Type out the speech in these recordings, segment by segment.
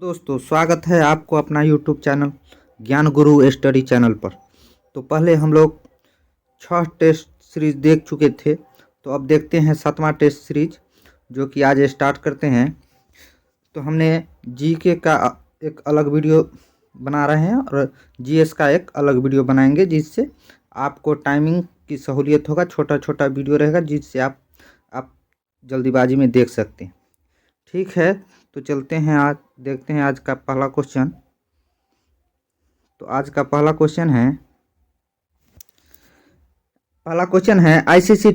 दोस्तों, स्वागत है आपको अपना यूट्यूब चैनल ज्ञान गुरु स्टडी चैनल पर। तो पहले हम लोग 6 टेस्ट सीरीज देख चुके थे, तो अब देखते हैं 7वां टेस्ट सीरीज जो कि आज स्टार्ट करते हैं। तो हमने जीके का एक अलग वीडियो बना रहे हैं और जीएस का एक अलग वीडियो बनाएंगे, जिससे आपको टाइमिंग की सहूलियत होगा। छोटा छोटा वीडियो रहेगा जिससे आप जल्दीबाजी में देख सकते हैं। ठीक है, तो चलते हैं, आज देखते हैं आज का पहला क्वेश्चन। तो आज का पहला क्वेश्चन है आईसीसी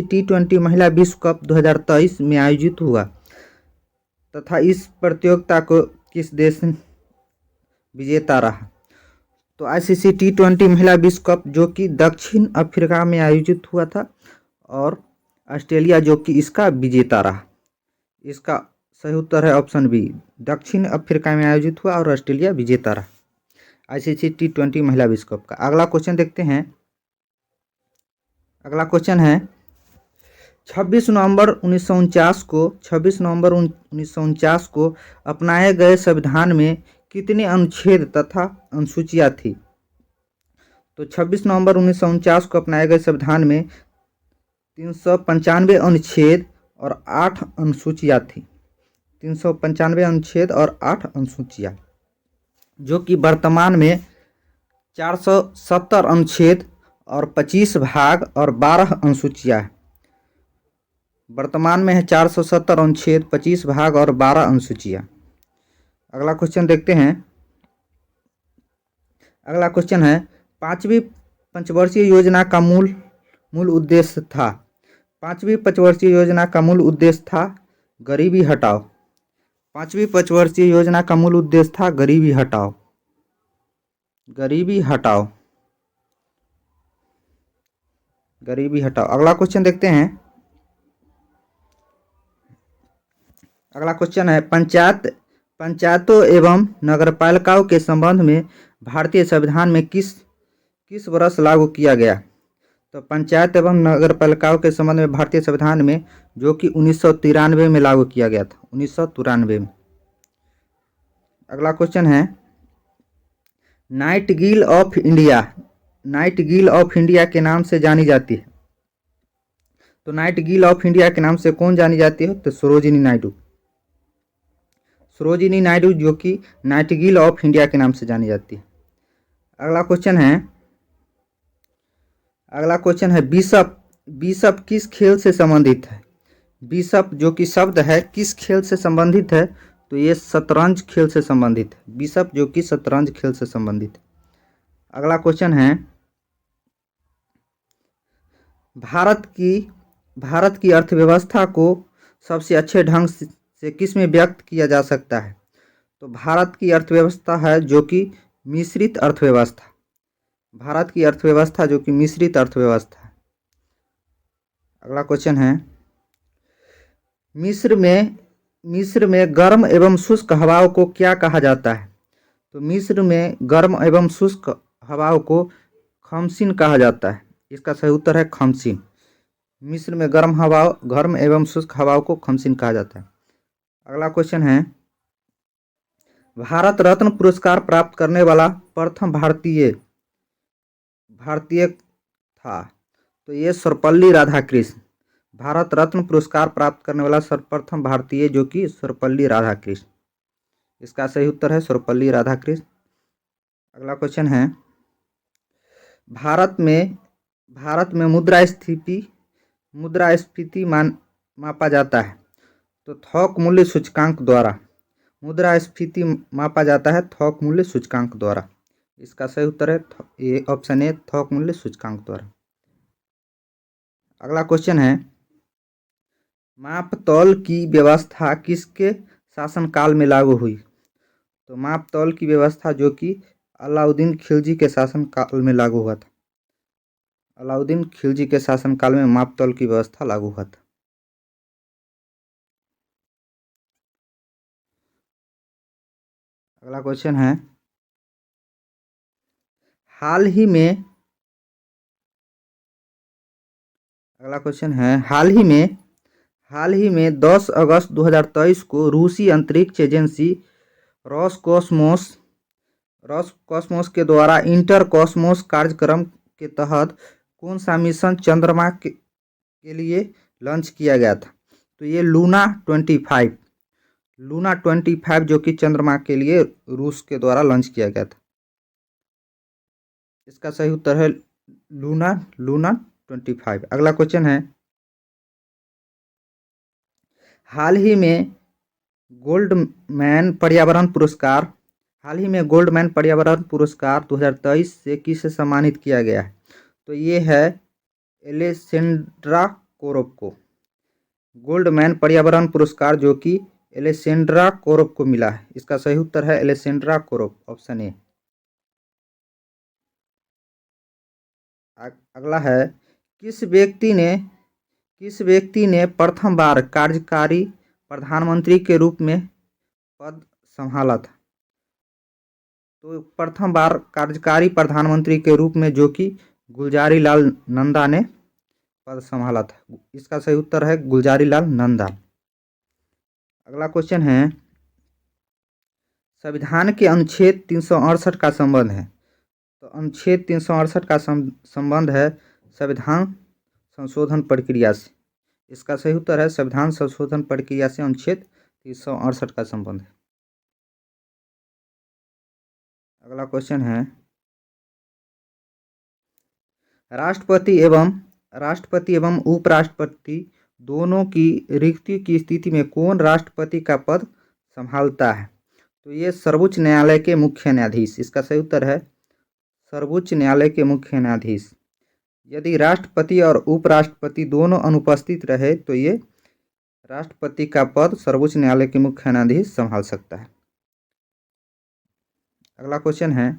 टी20 महिला विश्व कप 2023 में आयोजित हुआ तथा इस प्रतियोगिता को किस देश विजेता रहा। तो आईसीसी टी20 महिला विश्व कप जो कि दक्षिण अफ्रीका में आयोजित हुआ था और ऑस्ट्रेलिया जो कि इसका विजेता रहा। इसका सही उत्तर है ऑप्शन बी, दक्षिण अफ्रीका में आयोजित हुआ और ऑस्ट्रेलिया विजेता रहा आईसीसी टी20 महिला विश्व कप का। अगला क्वेश्चन देखते हैं। अगला क्वेश्चन है 26 नवंबर 1949 को अपनाए गए संविधान में कितने अनुच्छेद तथा अनुसूचियां थी। तो 26 नवंबर 1949 को अपनाए गए संविधान में 395 अनुच्छेद और 8 अनुसूचियां थी। 395 अनुच्छेद और 8 अनुसूचियां, जो कि वर्तमान में 470 अनुच्छेद और 25 भाग और 12 अनुसूचियां है। वर्तमान में है 470 अनुच्छेद, 25 भाग और 12 अनुसूचियां। अगला क्वेश्चन देखते हैं। अगला क्वेश्चन है 5वीं पंचवर्षीय योजना का मूल उद्देश्य था। 5वीं पंचवर्षीय योजना का मूल उद्देश्य था गरीबी हटाओ। 5वीं पंचवर्षीय योजना का मूल उद्देश्य था गरीबी हटाओ। गरीबी हटाओ, गरीबी हटाओ। अगला क्वेश्चन देखते हैं। अगला क्वेश्चन है पंचायतों एवं नगरपालिकाओं के संबंध में भारतीय संविधान में किस वर्ष लागू किया गया। तो पंचायत एवं नगरपालिकाओं के संबंध में भारतीय संविधान में जो कि 1993 में लागू किया गया था, 1993 में। अगला क्वेश्चन है नाइटिंगेल ऑफ इंडिया के नाम से जानी जाती है। तो नाइटिंगेल ऑफ इंडिया के नाम से कौन जानी जाती है। तो सरोजिनी नायडू जो कि नाइटिंगेल ऑफ इंडिया के नाम से जानी जाती है। अगला क्वेश्चन है बिशप किस खेल से संबंधित है। बिशप जो कि शब्द है किस खेल से संबंधित है। तो ये शतरंज खेल से संबंधित है। बिशप जो कि शतरंज खेल से संबंधित है। अगला क्वेश्चन है भारत की अर्थव्यवस्था को सबसे अच्छे ढंग से किस में व्यक्त किया जा सकता है। तो भारत की अर्थव्यवस्था है जो कि मिश्रित अर्थव्यवस्था। भारत की अर्थव्यवस्था जो कि मिश्रित अर्थव्यवस्था है। अगला क्वेश्चन है मिस्र में गर्म एवं शुष्क हवाओं को क्या कहा जाता है। तो मिस्र में गर्म एवं शुष्क हवाओं को खमसीन कहा जाता है। इसका सही उत्तर है खमसीन। मिस्र में गर्म एवं शुष्क हवाओं को खमसीन कहा जाता है। अगला क्वेश्चन है भारत रत्न पुरस्कार प्राप्त करने वाला प्रथम भारतीय था। तो ये सर्वपल्ली राधाकृष्ण। भारत रत्न पुरस्कार प्राप्त करने वाला सर्वप्रथम भारतीय जो कि सर्वपल्ली राधाकृष्ण। इसका सही उत्तर है सर्वपल्ली राधाकृष्ण। अगला क्वेश्चन है भारत में मुद्रास्फीति मापा जाता है। तो थोक मूल्य सूचकांक द्वारा मुद्रास्फीति मापा जाता है थोक मूल्य सूचकांक द्वारा। इसका सही उत्तर है ये ऑप्शन ए, थोक मूल्य सूचकांक द्वारा। अगला क्वेश्चन है मापतौल की व्यवस्था किसके शासनकाल में लागू हुई। तो मापतौल की व्यवस्था जो कि अलाउद्दीन खिलजी के शासनकाल में लागू हुआ था। अलाउद्दीन खिलजी के शासनकाल में मापतौल की व्यवस्था लागू हुआ था। अगला क्वेश्चन है हाल ही में हाल ही में 10 अगस्त 2023 को रूसी अंतरिक्ष एजेंसी रॉसकॉस्मोस के द्वारा इंटर कॉस्मोस कार्यक्रम के तहत कौन सा मिशन चंद्रमा के लिए लॉन्च किया गया था? तो ये लूना 25 जो कि चंद्रमा के लिए रूस के द्वारा लॉन्च किया गया था। इसका सही उत्तर है लूना 25। अगला क्वेश्चन है, हाल ही में गोल्डमैन पर्यावरण पुरस्कार 2023 से किसे सम्मानित किया गया है? तो ये है एलेसेंड्रा कोरोव को। गोल्डमैन पर्यावरण पुरस्कार जो कि एलेसेंड्रा कोरोव को मिला है। इसका सही उत्तर है एलेसेंड्रा कोरोव, ऑप्शन ए। अगला है, किस व्यक्ति ने प्रथम बार कार्यकारी प्रधानमंत्री के रूप में पद संभाला था? तो प्रथम बार कार्यकारी प्रधानमंत्री के रूप में जो कि गुलजारी लाल नंदा ने पद संभाला था। इसका सही उत्तर है गुलजारी लाल नंदा। अगला क्वेश्चन है, संविधान के अनुच्छेद 368 का संबंध है। तो अनुच्छेद 368 का संबंध है संविधान संशोधन प्रक्रिया से। इसका सही उत्तर है संविधान संशोधन प्रक्रिया से अनुच्छेद 368 का संबंध है। अगला क्वेश्चन है, राष्ट्रपति एवं उपराष्ट्रपति दोनों की रिक्ति की स्थिति में कौन राष्ट्रपति का पद संभालता है? तो ये सर्वोच्च न्यायालय के मुख्य न्यायाधीश। इसका सही उत्तर है सर्वोच्च न्यायालय के मुख्य न्यायाधीश। यदि राष्ट्रपति और उपराष्ट्रपति दोनों अनुपस्थित रहे तो ये राष्ट्रपति का पद सर्वोच्च न्यायालय के मुख्य न्यायाधीश संभाल सकता है। अगला क्वेश्चन है,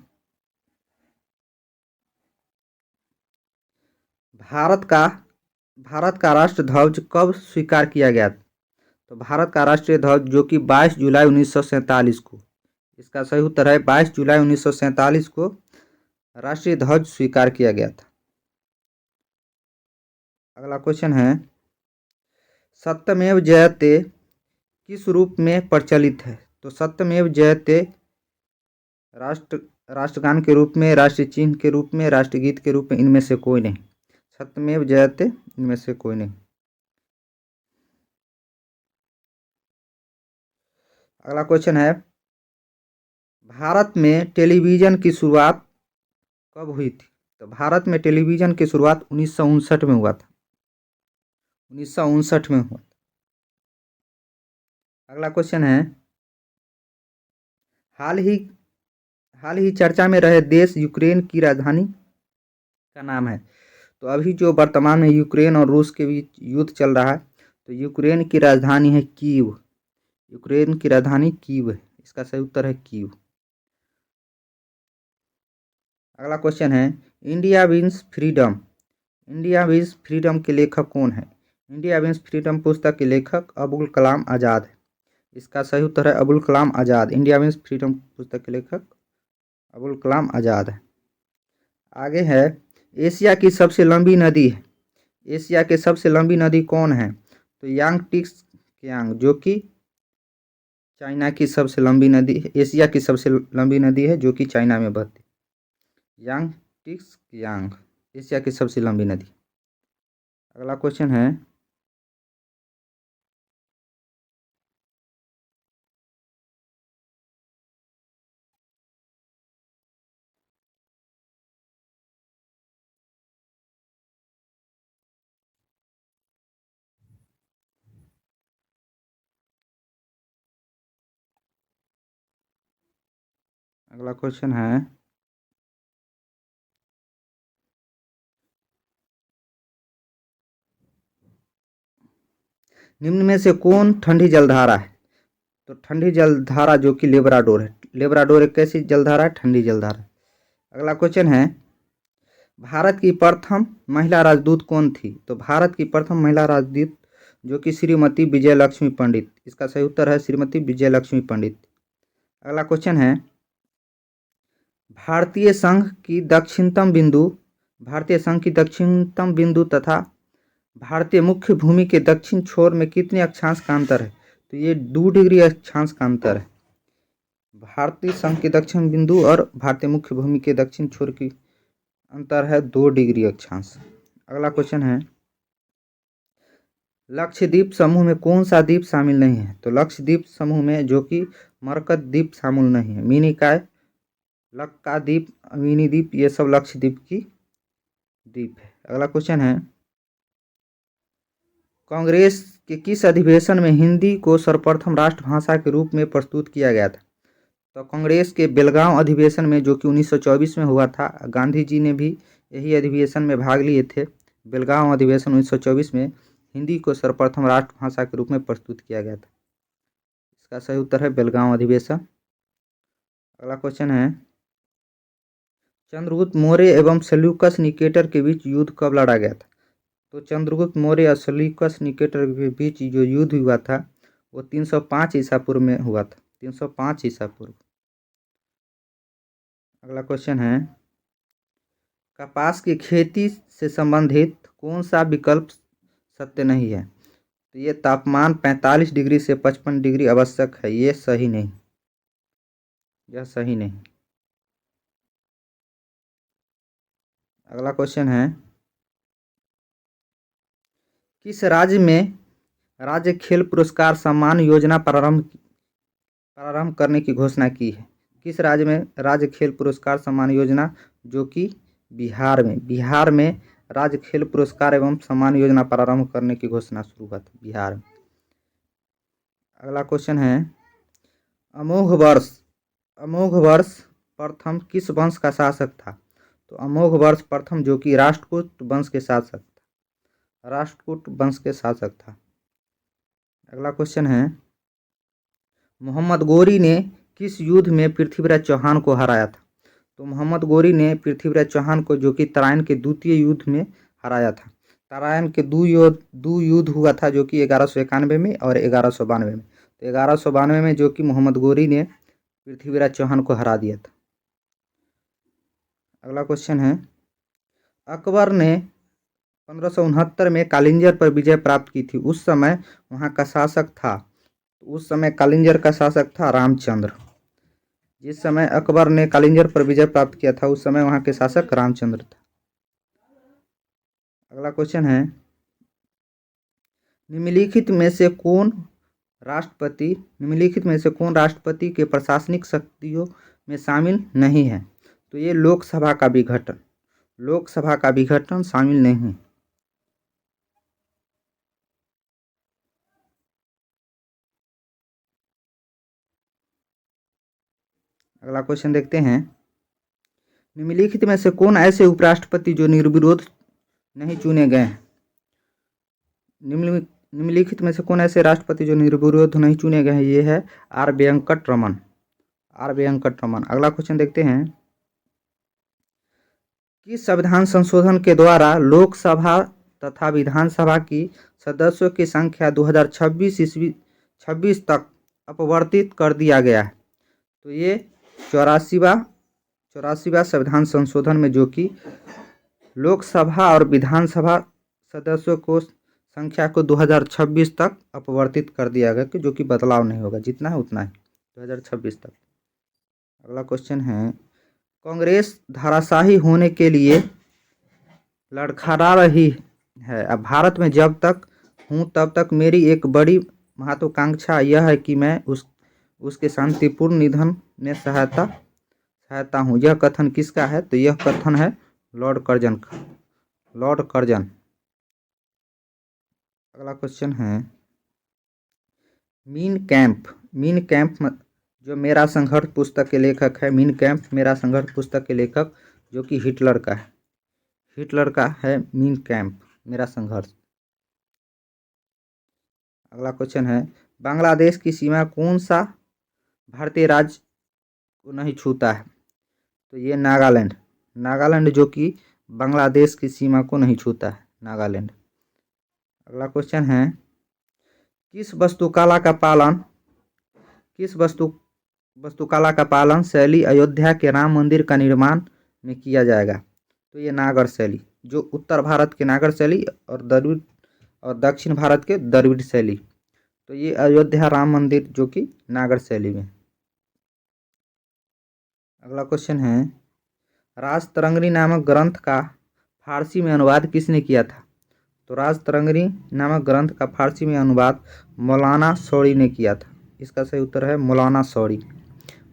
भारत का राष्ट्र ध्वज कब स्वीकार किया गया? तो भारत का राष्ट्रीय ध्वज जो कि 22 जुलाई 1947 को, इसका सही उत्तर है 22 जुलाई 1947 को राष्ट्रीय ध्वज स्वीकार किया गया था। अगला क्वेश्चन है, सत्यमेव जयते किस रूप में प्रचलित है? तो सत्यमेव जयते राष्ट्रगान के रूप में, राष्ट्रीय चिन्ह के रूप में, राष्ट्रगीत के रूप में, इनमें से कोई नहीं। सत्यमेव जयते इनमें से कोई नहीं। अगला क्वेश्चन है, भारत में टेलीविज़न की शुरुआत कब हुई थी? तो भारत में टेलीविज़न की शुरुआत 1959 में हुआ था। 1959 में हुआ। अगला क्वेश्चन है, हाल ही चर्चा में रहे देश यूक्रेन की राजधानी का नाम है। तो अभी जो वर्तमान में यूक्रेन और रूस के बीच युद्ध चल रहा है, तो यूक्रेन की राजधानी है कीव। यूक्रेन की राजधानी कीव है। इसका सही उत्तर है कीव। अगला क्वेश्चन है, इंडिया विंस फ्रीडम के लेखक कौन है? इंडिया विंस फ्रीडम पुस्तक के लेखक अबुल कलाम आज़ाद है। इसका सही उत्तर है Abul Kalam Azad. India wins freedom पुस्तक के लेखक अबुल कलाम आज़ाद है। आगे है, एशिया की सबसे लंबी नदी है। एशिया की सबसे लंबी नदी कौन है? तो यांगटिक्स कियांग जो कि चाइना की सबसे लंबी नदी है। एशिया की सबसे लंबी नदी है जो कि चाइना में बहती है। यांगटिक्स कियांग एशिया की सबसे लंबी नदी। अगला क्वेश्चन है, अगला क्वेश्चन है, निम्न में से कौन ठंडी जलधारा है? तो ठंडी जलधारा जो कि लेब्राडोर है। लेब्राडोर एक कैसी जलधारा है? ठंडी जलधारा। अगला क्वेश्चन है, भारत की प्रथम महिला राजदूत कौन थी? तो भारत की प्रथम महिला राजदूत जो कि श्रीमती विजय लक्ष्मी पंडित। इसका सही उत्तर है श्रीमती विजय लक्ष्मी पंडित। अगला क्वेश्चन है, भारतीय संघ की दक्षिणतम बिंदु तथा भारतीय मुख्य भूमि के दक्षिण छोर में कितने अक्षांश का अंतर है? तो ये 2 डिग्री अक्षांश का अंतर है। भारतीय संघ के दक्षिण बिंदु और भारतीय मुख्य भूमि के दक्षिण छोर की अंतर है 2 डिग्री अक्षांश। अगला क्वेश्चन है, लक्षद्वीप समूह में कौन सा द्वीप शामिल नहीं है? तो लक्षद्वीप समूह में जो कि मरकत द्वीप शामिल नहीं है, मिनिकॉय, लक्का द्वीप, मिनी द्वीप, ये सब लक्षद्वीप की द्वीप है। अगला क्वेश्चन है, कांग्रेस के किस अधिवेशन में हिंदी को सर्वप्रथम राष्ट्रभाषा के रूप में प्रस्तुत किया गया था? तो कांग्रेस के बेलगांव अधिवेशन में, जो कि 1924 में हुआ था। गांधी जी ने भी यही अधिवेशन में भाग लिए थे। बेलगांव अधिवेशन 1924 में हिंदी को सर्वप्रथम राष्ट्रभाषा के रूप में प्रस्तुत किया गया था। इसका सही उत्तर है बेलगांव अधिवेशन। अगला क्वेश्चन है, चंद्रगुप्त मौर्य एवं सेल्यूकस निकेटर के बीच युद्ध कब लड़ा गया था? तो चंद्रगुप्त मौर्य और सेल्यूकस निकेटर के बीच जो युद्ध हुआ था वो 305 ईसा पूर्व में हुआ था। 305 ईसा पूर्व। अगला क्वेश्चन है, कपास की खेती से संबंधित कौन सा विकल्प सत्य नहीं है? तो ये तापमान 45 डिग्री से 55 डिग्री आवश्यक है, ये सही नहीं, यह सही नहीं। अगला क्वेश्चन है, किस राज्य में राज्य खेल पुरस्कार सम्मान योजना प्रारंभ करने की घोषणा की है? किस राज्य में राज्य खेल पुरस्कार सम्मान योजना? जो कि बिहार में राज्य खेल पुरस्कार एवं सम्मान योजना प्रारंभ करने की घोषणा शुरू हुआ था बिहार में। अगला क्वेश्चन है, अमोघ वर्ष प्रथम किस वंश का शासक था? तो अमोघ वर्ष प्रथम जो कि राष्ट्रकूट वंश के शासक था। अगला क्वेश्चन है, मोहम्मद गोरी ने किस युद्ध में पृथ्वीराज चौहान को हराया था? तो मोहम्मद गोरी ने पृथ्वीराज चौहान को जो कि तराइन के द्वितीय युद्ध में हराया था। तराइन के दो युद्ध हुआ था, जो कि 1191 में और 1192 में। तो 1192 में जो कि मोहम्मद गोरी ने पृथ्वीराज चौहान को हरा दिया था। अगला क्वेश्चन है, अकबर ने 1569 में कालिंजर पर विजय प्राप्त की थी। उस समय वहाँ का शासक था, उस समय कालिंजर का शासक था रामचंद्र। जिस समय अकबर ने कालिंजर पर विजय प्राप्त किया था उस समय वहाँ के शासक रामचंद्र था। अगला क्वेश्चन है, निम्नलिखित में से कौन राष्ट्रपति के प्रशासनिक शक्तियों में शामिल नहीं है? तो ये लोकसभा का विघटन शामिल नहीं है। अगला क्वेश्चन देखते हैं, निम्नलिखित में से कौन ऐसे उपराष्ट्रपति जो निर्विरोध नहीं चुने गए हैं? निम्नलिखित में से कौन ऐसे राष्ट्रपति जो निर्विरोध नहीं चुने गए हैं? ये है आर वेंकट रमन। अगला क्वेश्चन देखते हैं, किस संविधान संशोधन के द्वारा लोकसभा तथा विधानसभा की सदस्यों की संख्या 2026 तक अपवर्तित कर दिया गया है? तो ये 84वां संविधान संशोधन में जो कि लोकसभा और विधानसभा सदस्यों को संख्या को 2026 तक अपवर्तित कर दिया गया, कि जो कि बदलाव नहीं होगा, जितना है उतना है 2026 तक। अगला क्वेश्चन है, कांग्रेस धराशायी होने के लिए लड़खड़ा रही है। अब भारत में जब तक हूँ तब तक मेरी एक बड़ी महत्वाकांक्षा यह है कि मैं उसके शांतिपूर्ण निधन में सहायता हूँ। यह कथन किसका है? तो यह कथन है लॉर्ड कर्जन का। अगला क्वेश्चन है, मीन कैंप जो मेरा संघर्ष पुस्तक के लेखक है, मीन कैंप मेरा संघर्ष पुस्तक के लेखक जो कि हिटलर का है मीन कैंप मेरा संघर्ष। अगला क्वेश्चन है, बांग्लादेश की सीमा कौन सा भारतीय राज्य को नहीं छूता है? तो ये नागालैंड जो कि बांग्लादेश की सीमा को नहीं छूता है, नागालैंड। अगला क्वेश्चन है, किस वास्तुकला का पालन शैली अयोध्या के राम मंदिर का निर्माण में किया जाएगा? तो ये नागर शैली, जो उत्तर भारत के नागर शैली और और दक्षिण भारत के द्रविड़ शैली। तो ये अयोध्या राम मंदिर जो कि नागर शैली में। अगला क्वेश्चन है, राजतरंगिणी नामक ग्रंथ का फारसी में अनुवाद किसने किया था? तो राजतरंगिणी नामक ग्रंथ का फारसी में अनुवाद मौलाना शौरी ने किया था। इसका सही उत्तर है मौलाना शौरी।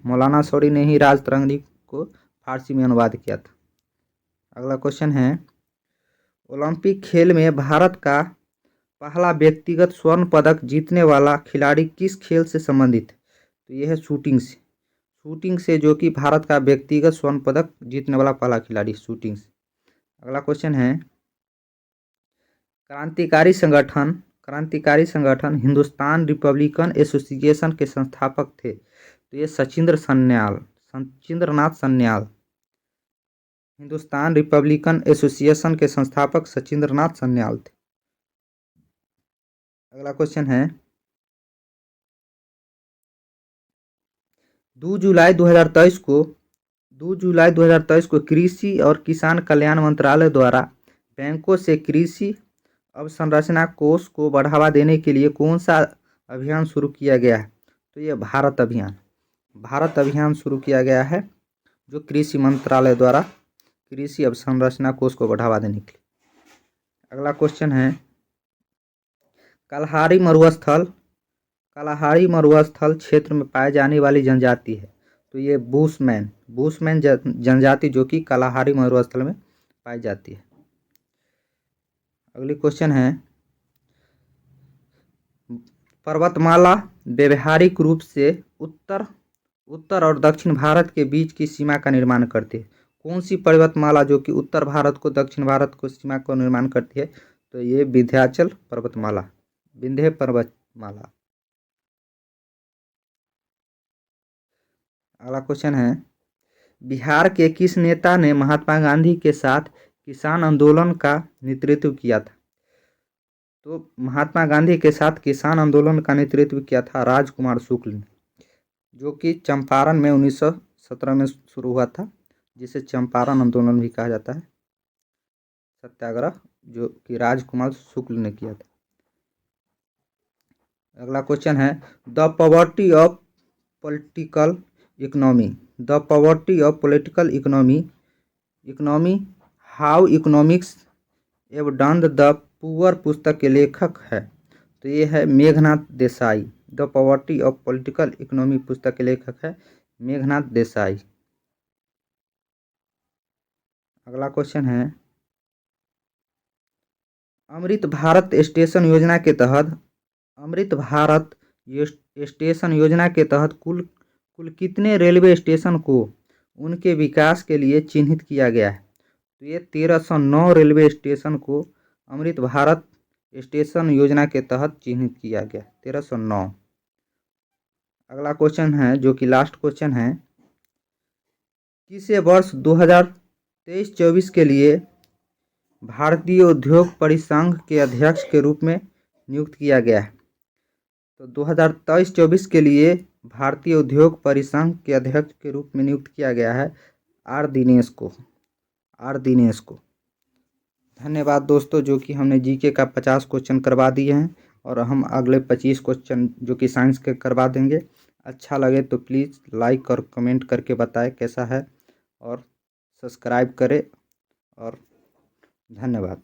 मौलाना शौरी ने ही राजतरंगिणी को फारसी में अनुवाद किया था। अगला क्वेश्चन है, ओलंपिक खेल में भारत का पहला व्यक्तिगत स्वर्ण पदक जीतने वाला खिलाड़ी किस खेल से संबंधित है? तो यह है शूटिंग से। शूटिंग से जो कि भारत का व्यक्तिगत स्वर्ण पदक जीतने वाला पहला खिलाड़ी शूटिंग से। अगला क्वेश्चन है, क्रांतिकारी संगठन हिंदुस्तान रिपब्लिकन एसोसिएशन के संस्थापक थे। तो ये सचिंद्रनाथ सन्याल। हिंदुस्तान रिपब्लिकन एसोसिएशन के संस्थापक सचिंद्रनाथ सन्याल थे। अगला क्वेश्चन है, 2 जुलाई 2023 को कृषि और किसान कल्याण मंत्रालय द्वारा बैंकों से कृषि अवसंरचना कोष को बढ़ावा देने के लिए कौन सा अभियान शुरू किया गया है? तो ये भारत अभियान शुरू किया गया है, जो कृषि मंत्रालय द्वारा कृषि अवसंरचना कोष को बढ़ावा देने के लिए। अगला क्वेश्चन है, कलहारी मरुस्थल क्षेत्र में पाई जाने वाली जनजाति है। तो ये बुशमैन जनजाति जो कि कलहारी मरुस्थल में पाई जाती है। अगली क्वेश्चन है, पर्वतमाला व्यवहारिक रूप से उत्तर और दक्षिण भारत के बीच की सीमा का निर्माण करती है। कौन सी पर्वतमाला जो कि उत्तर भारत को दक्षिण भारत को सीमा को निर्माण करती है? तो ये विंध्य पर्वतमाला। अगला क्वेश्चन है, बिहार के किस नेता ने महात्मा गांधी के साथ किसान आंदोलन का नेतृत्व किया था? तो महात्मा गांधी के साथ किसान आंदोलन का नेतृत्व किया था राजकुमार शुक्ल ने, जो कि चंपारण में 1917 में शुरू हुआ था, जिसे चंपारण आंदोलन भी कहा जाता है। सत्याग्रह जो कि राजकुमार शुक्ल ने किया था। अगला क्वेश्चन है, the poverty of political economy how economics एव डन द पुअर पुस्तक के लेखक है। तो ये है Meghnath Desai. The poverty of political economy पुस्तक के लेखक है मेघनाथ देसाई। अगला क्वेश्चन है, अमृत भारत स्टेशन योजना के तहत कुल कितने रेलवे स्टेशन को उनके विकास के लिए चिन्हित किया गया है? तो ये 1309 रेलवे स्टेशन को अमृत भारत स्टेशन योजना के तहत चिन्हित किया गया, 1309। अगला क्वेश्चन है जो कि लास्ट क्वेश्चन है, किसे वर्ष 2023-24 के लिए भारतीय उद्योग परिसंघ के अध्यक्ष के रूप में नियुक्त किया गया है? तो 2023-24 के लिए भारतीय उद्योग परिसंघ के अध्यक्ष के रूप में नियुक्त किया गया है आर दिनेश को। धन्यवाद दोस्तों, जो कि हमने जीके का 50 क्वेश्चन करवा दिए हैं और हम अगले 25 क्वेश्चन जो कि साइंस के करवा देंगे। अच्छा लगे तो प्लीज़ लाइक और कमेंट करके बताएं कैसा है, और सब्सक्राइब करें, और धन्यवाद।